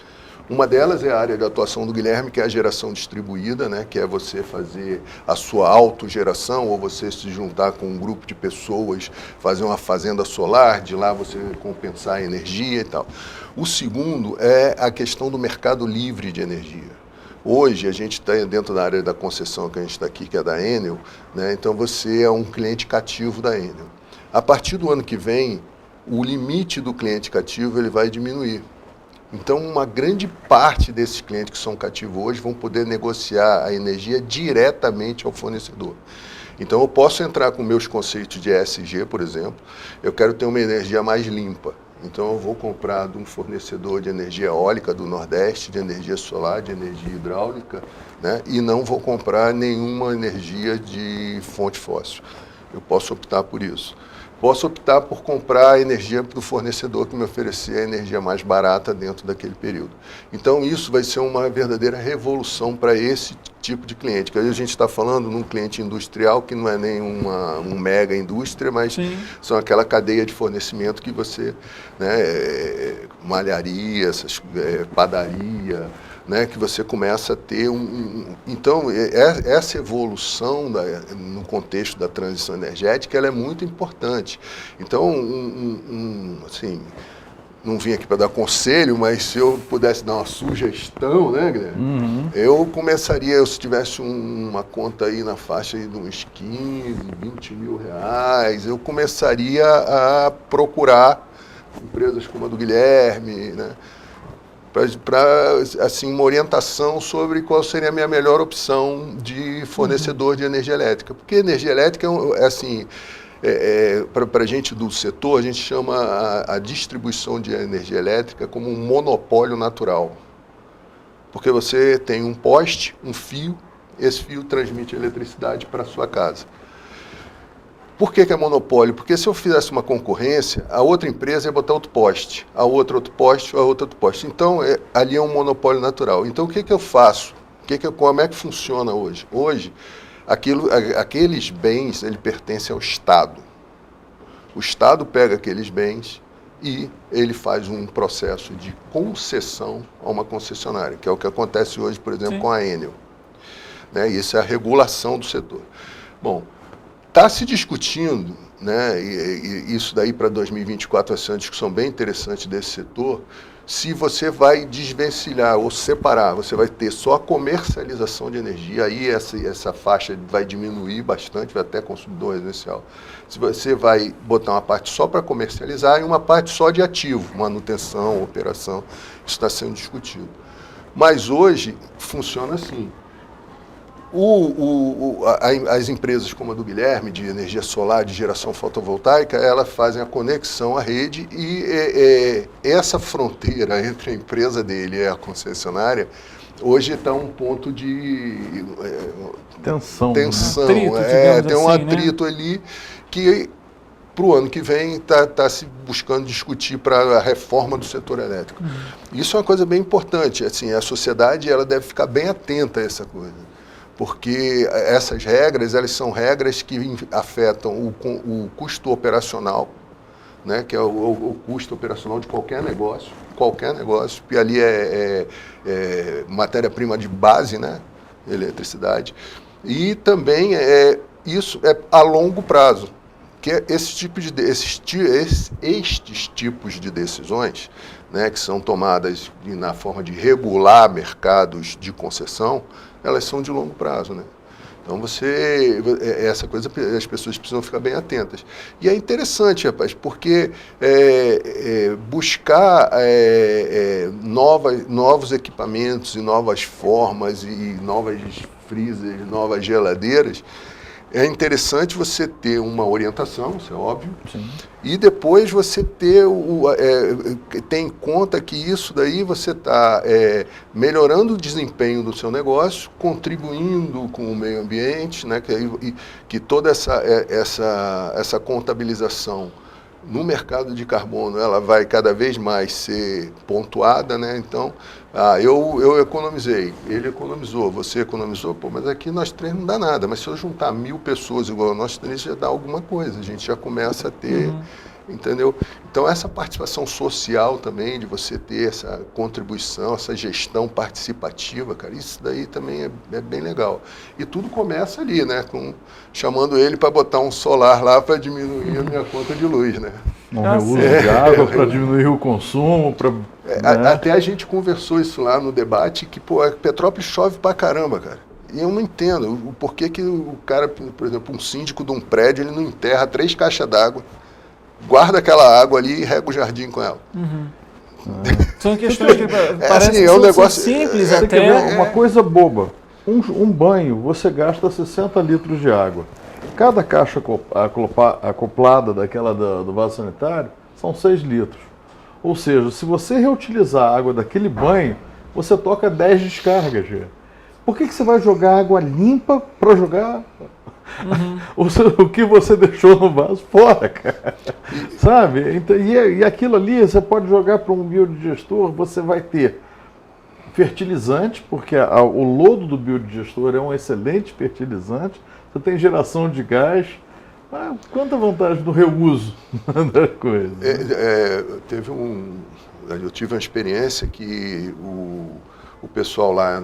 Uma delas é a área de atuação do Guilherme, que é a geração distribuída, né, que é você fazer a sua autogeração, ou você se juntar com um grupo de pessoas, fazer uma fazenda solar, de lá você compensar a energia e tal. O segundo é a questão do mercado livre de energia. Hoje, a gente está dentro da área da concessão que a gente está aqui, que é da Enel, né, então você é um cliente cativo da Enel. A partir do ano que vem, o limite do cliente cativo ele vai diminuir. Então, uma grande parte desses clientes que são cativos hoje vão poder negociar a energia diretamente ao fornecedor. Então, eu posso entrar com meus conceitos de ESG, por exemplo, eu quero ter uma energia mais limpa. Então, eu vou comprar de um fornecedor de energia eólica do Nordeste, de energia solar, de energia hidráulica, né? E não vou comprar nenhuma energia de fonte fóssil. Eu posso optar por isso. Posso optar por comprar a energia do fornecedor que me oferecer a energia mais barata dentro daquele período. Então, isso vai ser uma verdadeira revolução para esse tipo de cliente. Que aí a gente está falando num cliente industrial que não é nem um mega indústria, mas são aquela cadeia de fornecimento que você, né, malharia, padaria, né, que você começa a ter Então, essa evolução no contexto da transição energética, ela é muito importante. Então, assim, não vim aqui para dar conselho, mas se eu pudesse dar uma sugestão, né, Guilherme? Eu começaria, se tivesse uma conta aí na faixa aí de uns 15, 20 mil reais, eu começaria a procurar empresas como a do Guilherme, né, para assim, uma orientação sobre qual seria a minha melhor opção de fornecedor de energia elétrica. Porque energia elétrica é assim, para a gente do setor, a gente chama a distribuição de energia elétrica como um monopólio natural. Porque você tem um poste, um fio, esse fio transmite eletricidade para a sua casa. Por que é monopólio? Porque se eu fizesse uma concorrência, a outra empresa ia botar outro poste, a outra outro poste, a outra outro poste. Então, ali é um monopólio natural. Então, o que eu faço? Como é que funciona hoje? Hoje, aqueles bens, ele pertencem ao Estado. O Estado pega aqueles bens e ele faz um processo de concessão a uma concessionária, que é o que acontece hoje, por exemplo, com a Enel. Né? Isso é a regulação do setor. Bom, está se discutindo, né, e isso daí para 2024 vai ser uma discussão bem interessante desse setor, se você vai desvencilhar ou separar, você vai ter só a comercialização de energia, aí essa faixa vai diminuir bastante, vai até consumidor residencial. Se você vai botar uma parte só para comercializar e uma parte só de ativo, manutenção, operação, isso está sendo discutido. Mas hoje funciona assim. As empresas como a do Guilherme, de energia solar, de geração fotovoltaica, elas fazem a conexão à rede e essa fronteira entre a empresa dele e a concessionária hoje está um ponto de tensão. Né? Tem um atrito ali que para o ano que vem está se buscando discutir para a reforma do setor elétrico. Isso é uma coisa bem importante. Assim, a sociedade ela deve ficar bem atenta a essa coisa. Porque essas regras, elas são regras que afetam o custo operacional, né, que é o custo operacional de qualquer negócio, porque ali é matéria-prima de base, né, eletricidade, e também isso é a longo prazo, que estes tipos de decisões, né, que são tomadas na forma de regular mercados de concessão, elas são de longo prazo, né? Então essa coisa as pessoas precisam ficar bem atentas. E é interessante, rapaz, porque buscar novos equipamentos e novas formas e novas freezers, novas geladeiras, é interessante você ter uma orientação, isso é óbvio, sim, e depois você ter em conta que isso daí você está melhorando o desempenho do seu negócio, contribuindo com o meio ambiente, né, que toda essa contabilização no mercado de carbono ela vai cada vez mais ser pontuada, né? Então, eu economizei, ele economizou, você economizou, pô, mas aqui nós três não dá nada, mas se eu juntar 1000 pessoas igual a nós três já dá alguma coisa, a gente já começa a ter, entendeu? Então essa participação social também, de você ter essa contribuição, essa gestão participativa, cara, isso daí também é bem legal. E tudo começa ali, né, chamando ele para botar um solar lá para diminuir a minha conta de luz, né? Um reuso de água para diminuir o consumo, né? Até a gente conversou isso lá no debate, que pô, Petrópolis chove pra caramba, cara. E eu não entendo o porquê que o cara, por exemplo, um síndico de um prédio, ele não enterra 3 caixas d'água, guarda aquela água ali e rega o jardim com ela. São questões que parecem assim, um negócio simples até. Uma coisa boba. Um banho, você gasta 60 litros de água. Cada caixa acoplada daquela do vaso sanitário são 6 litros. Ou seja, se você reutilizar a água daquele banho, você toca 10 descargas. Por que você vai jogar água limpa para jogar o que você deixou no vaso fora, cara? Sabe? Então, e aquilo ali você pode jogar para um biodigestor, você vai ter fertilizante, porque o lodo do biodigestor é um excelente fertilizante, você tem geração de gás. Quanta vantagem do reuso da coisa? Eu tive uma experiência que o pessoal lá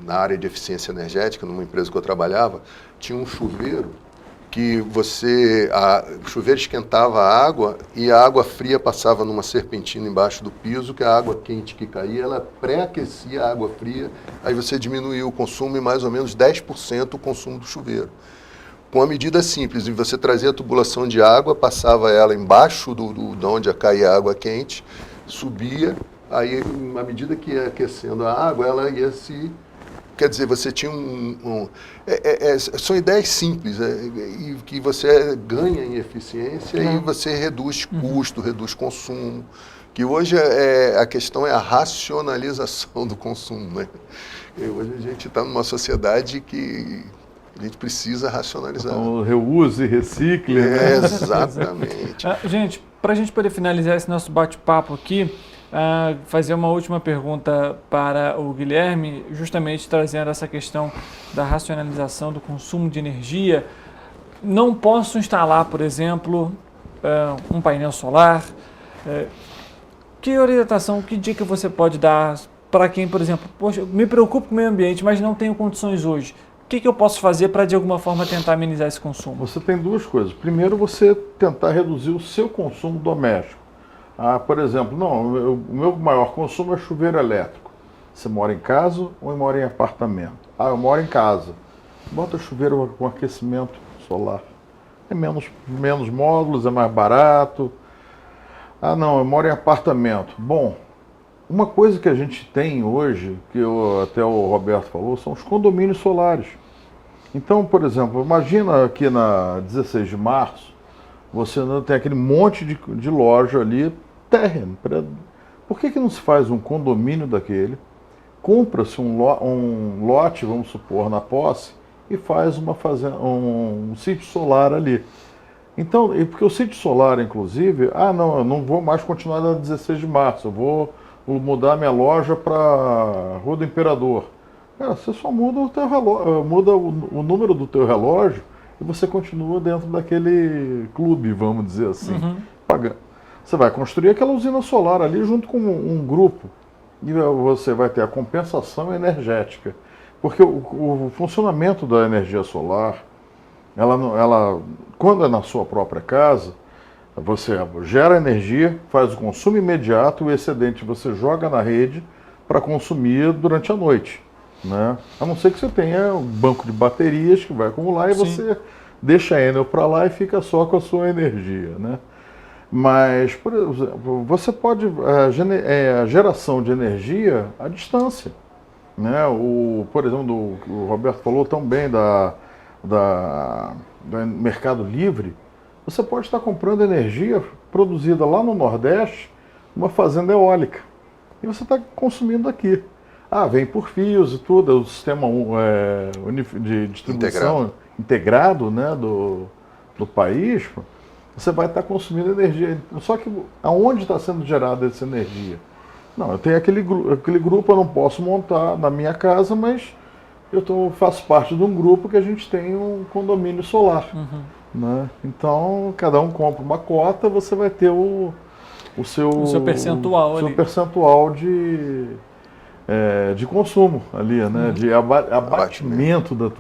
na área de eficiência energética, numa empresa que eu trabalhava, tinha um chuveiro que o chuveiro esquentava a água e a água fria passava numa serpentina embaixo do piso, que a água quente que caía, ela pré-aquecia a água fria, aí você diminuía o consumo em mais ou menos 10% o consumo do chuveiro. Com uma medida simples, e você trazia a tubulação de água, passava ela embaixo de onde caía a água quente, subia, aí à medida que ia aquecendo a água, ela ia se... Quer dizer, você tinha são ideias simples, e que você ganha em eficiência e você reduz custo, reduz consumo. Que hoje a questão é a racionalização do consumo, né? E hoje a gente está numa sociedade que a gente precisa racionalizar. Então, reuse, recicle. Né? Exatamente. Gente, para a gente poder finalizar esse nosso bate-papo aqui, fazer uma última pergunta para o Guilherme, justamente trazendo essa questão da racionalização do consumo de energia. Não posso instalar, por exemplo, um painel solar. Que orientação, que dica você pode dar para quem, por exemplo, poxa, me preocupo com o meio ambiente, mas não tenho condições hoje? O que eu posso fazer para, de alguma forma, tentar amenizar esse consumo? Você tem duas coisas. Primeiro, você tentar reduzir o seu consumo doméstico. Por exemplo, o meu maior consumo é chuveiro elétrico. Você mora em casa ou mora em apartamento? Eu moro em casa. Bota chuveiro com aquecimento solar. É menos módulos, é mais barato. Eu moro em apartamento. Bom, uma coisa que a gente tem hoje, que até o Roberto falou, são os condomínios solares. Então, por exemplo, imagina aqui na 16 de março, você não tem aquele monte de loja ali, terreno. Por que não se faz um condomínio daquele, compra-se um lote, vamos supor, na posse, e faz um sítio solar ali? Então, porque o sítio solar, inclusive, eu não vou mais continuar na 16 de março, eu vou mudar minha loja para Rua do Imperador. Cara, você só muda o teu relógio, muda o número do teu relógio e você continua dentro daquele clube, vamos dizer assim, pagando. Você vai construir aquela usina solar ali junto com um grupo e você vai ter a compensação energética. Porque o funcionamento da energia solar, ela, quando é na sua própria casa, você gera energia, faz o consumo imediato, o excedente você joga na rede para consumir durante a noite, né? A não ser que você tenha um banco de baterias que vai acumular e Sim. você deixa a Enel para lá e fica só com a sua energia, né? Mas, por exemplo, você pode a geração de energia à distância, né? Por exemplo, o Roberto falou tão bem do Mercado Livre. Você pode estar comprando energia produzida lá no Nordeste, numa fazenda eólica, e você está consumindo aqui. Vem por fios e tudo, é o sistema de distribuição integrado, né, do país. Você vai estar consumindo energia. Só que aonde está sendo gerada essa energia? Não, eu tenho aquele grupo, eu não posso montar na minha casa, mas eu faço parte de um grupo que a gente tem um condomínio solar. Né? Então, cada um compra uma cota, você vai ter o seu percentual de consumo ali, né? De abatimento da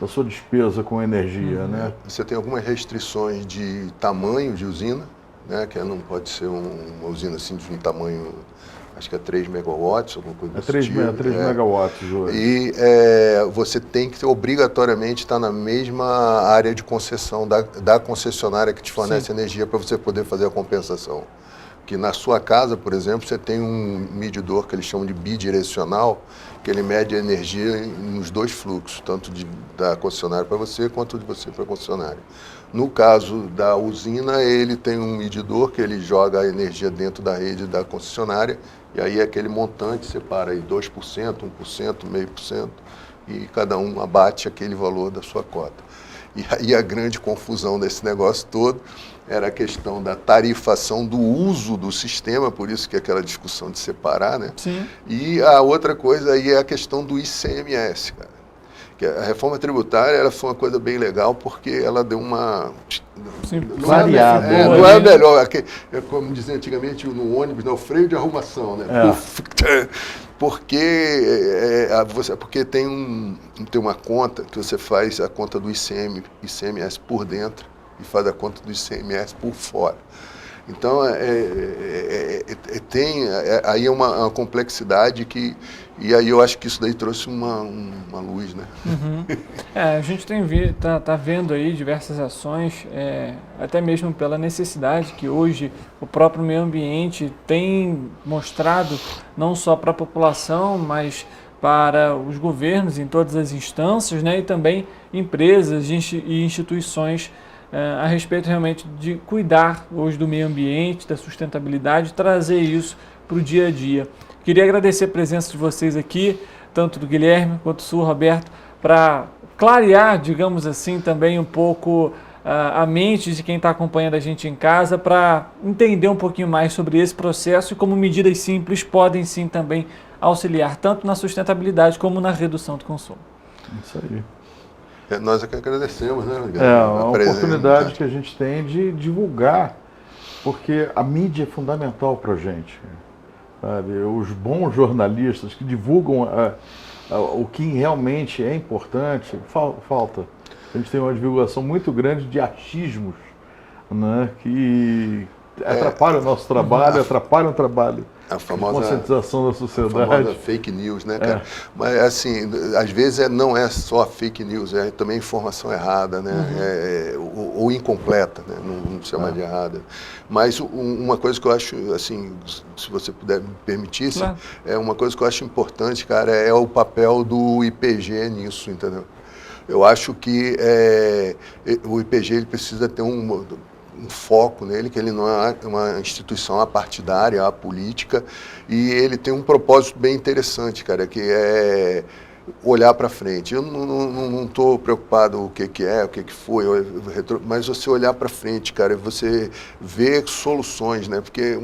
sua despesa com energia. Né? Você tem algumas restrições de tamanho de usina, né? Que não pode ser uma usina assim de um tamanho, acho que é 3 megawatts, alguma coisa desse tipo. 3 megawatts hoje. E você tem que obrigatoriamente estar na mesma área de concessão da concessionária que te fornece energia para você poder fazer a compensação. Que na sua casa, por exemplo, você tem um medidor que eles chamam de bidirecional, que ele mede a energia nos dois fluxos, tanto da concessionária para você quanto de você para a concessionária. No caso da usina, ele tem um medidor que ele joga a energia dentro da rede da concessionária, e aí aquele montante separa aí 2%, 1%, 0,5%, e cada um abate aquele valor da sua cota. E aí a grande confusão desse negócio todo era a questão da tarifação do uso do sistema, por isso que é aquela discussão de separar, né? Sim. E a outra coisa aí é a questão do ICMS, cara. Que a reforma tributária ela foi uma coisa bem legal porque ela deu uma... variada. Não é melhor, como dizia antigamente no ônibus, o freio de arrumação, né? Porque tem uma conta que você faz a conta do ICMS por dentro e faz a conta do ICMS por fora. Então, aí é uma complexidade que... E aí eu acho que isso daí trouxe uma luz, né? A gente tá vendo aí diversas ações, até mesmo pela necessidade que hoje o próprio meio ambiente tem mostrado, não só para a população, mas para os governos em todas as instâncias, né? E também empresas e instituições a respeito realmente de cuidar hoje do meio ambiente, da sustentabilidade, trazer isso para o dia a dia. Queria agradecer a presença de vocês aqui, tanto do Guilherme quanto do senhor Roberto, para clarear, digamos assim, também um pouco a mente de quem está acompanhando a gente em casa, para entender um pouquinho mais sobre esse processo e como medidas simples podem sim também auxiliar tanto na sustentabilidade como na redução do consumo. Isso aí. Nós é que agradecemos, né? A oportunidade que a gente tem de divulgar, porque a mídia é fundamental para a gente. Sabe? Os bons jornalistas que divulgam o que realmente é importante, falta. A gente tem uma divulgação muito grande de achismos, né? Que atrapalham o nosso trabalho, atrapalham o trabalho. A famosa conscientização da sociedade. A famosa fake news, né, cara? Mas, assim, às vezes não é só fake news, é também informação errada, né? Ou incompleta, né? Não chama de errada. Mas uma coisa que eu acho, assim, se você puder me permitir, uma coisa que eu acho importante, cara, é o papel do IPG nisso, entendeu? Eu acho que o IPG ele precisa ter um foco nele, que ele não é uma instituição apartidária, apolítica, e ele tem um propósito bem interessante, cara, que é olhar para frente. Eu não estou preocupado o que foi, mas você olhar para frente, cara, você vê soluções, né? Porque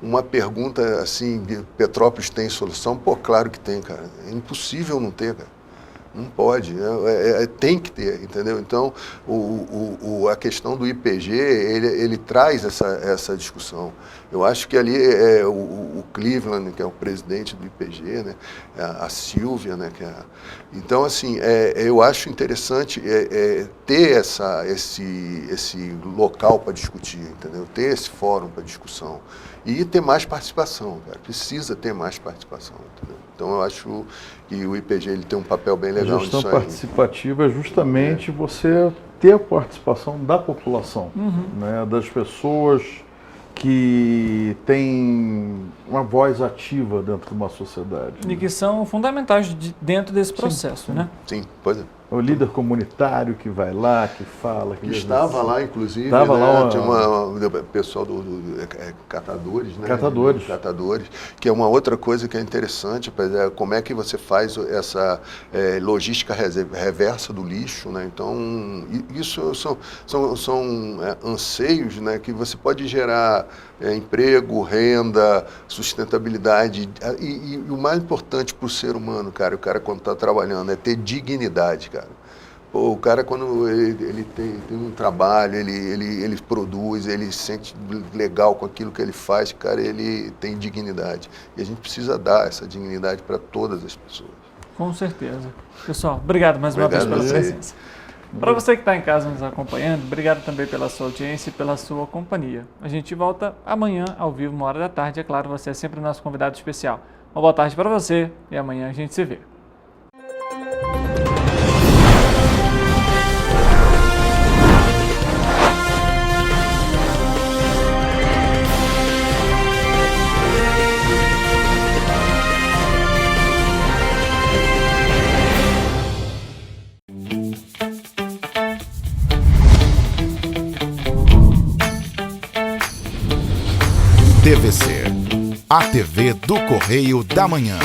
uma pergunta assim, Petrópolis tem solução? Pô, claro que tem, cara. É impossível não ter, cara. Não pode, tem que ter, entendeu? Então, a questão do IPG, ele traz essa discussão. Eu acho que ali o Cleveland, que é o presidente do IPG, né? A Silvia, né? Então, assim, eu acho interessante ter esse local para discutir, entendeu? Ter esse fórum para discussão. E ter mais participação, cara. Precisa ter mais participação, entendeu? Então, eu acho que o IPG ele tem um papel bem legal nisso aí. A gestão participativa é justamente você ter a participação da população, né, das pessoas que têm uma voz ativa dentro de uma sociedade. E que são fundamentais dentro desse processo, né? Sim, pois é. O líder comunitário que vai lá, que fala... Que estava lá, inclusive, estava lá tinha o pessoal do catadores, né? Catadores, que é uma outra coisa que é interessante, como é que você faz essa logística reversa do lixo, né? Então, isso são anseios, né, que você pode gerar emprego, renda, sustentabilidade e o mais importante para o ser humano, cara, o cara quando está trabalhando é ter dignidade, cara. Pô, o cara quando ele tem um trabalho, ele produz, ele se sente legal com aquilo que ele faz, cara, ele tem dignidade. E a gente precisa dar essa dignidade para todas as pessoas. Com certeza. Pessoal, obrigado mais uma vez pela presença. Para você que está em casa nos acompanhando, obrigado também pela sua audiência e pela sua companhia. A gente volta amanhã ao vivo, 13h. É claro, você é sempre o nosso convidado especial. Uma boa tarde para você e amanhã a gente se vê. TVC, a TV do Correio da Manhã.